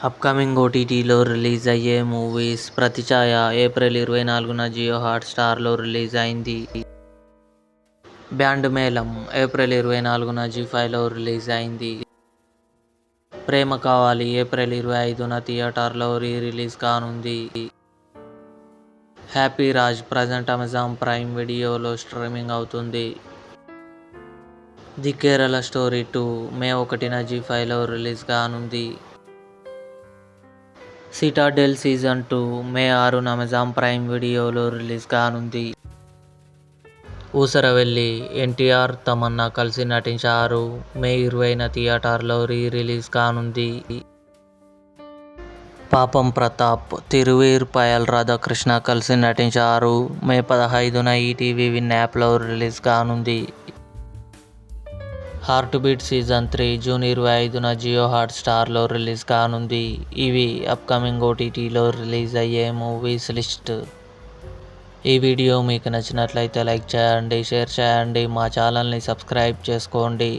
Upcoming ఓటీటీలో release అయ్యే movies. 'Prathichaya' April 24న జియో హాట్‌స్టార్లో రిలీజ్ అయింది. 'బ్యాండ్ మేళం' ఏప్రిల్ 24న జీ5లో రిలీజ్ అయింది. 'ప్రేమ కావాలి' ఏప్రిల్ 25న థియేటర్లో రిలీజ్ కానుంది. 'Happy Raj' present Amazon Prime వీడియోలో స్ట్రీమింగ్ అవుతుంది. 'ది కేరళ స్టోరీ 2' మే 1న జీ5లో రిలీజ్ కానుంది. 'సిటాడెల్ సీజన్ 2' మే 6న అమెజాన్ ప్రైమ్ వీడియోలో రిలీజ్ కానుంది. 'ఊసరవెల్లి' ఎన్టీఆర్, తమన్నా కలిసి నటించారు. మే 20న థియేటర్లో రిలీజ్ కానుంది. 'పాపం ప్రతాప్' తిరువీర్, పాయల్ రాధాకృష్ణ కలిసి నటించారు. మే 15న ఈటీవీ విన్ యాప్లో రిలీజ్ కానుంది. 'హార్ట్ బీట్ సీజన్ 3' జూన్ 25న జియో హాట్‌స్టార్లో రిలీజ్ కానుంది. ఇవి అప్కమింగ్ ఓటీటీలో రిలీజ్ అయ్యే మూవీస్ లిస్ట్. ఈ వీడియో మీకు నచ్చినట్లయితే లైక్ చేయండి, షేర్ చేయండి, మా ఛానల్ని సబ్స్క్రైబ్ చేసుకోండి.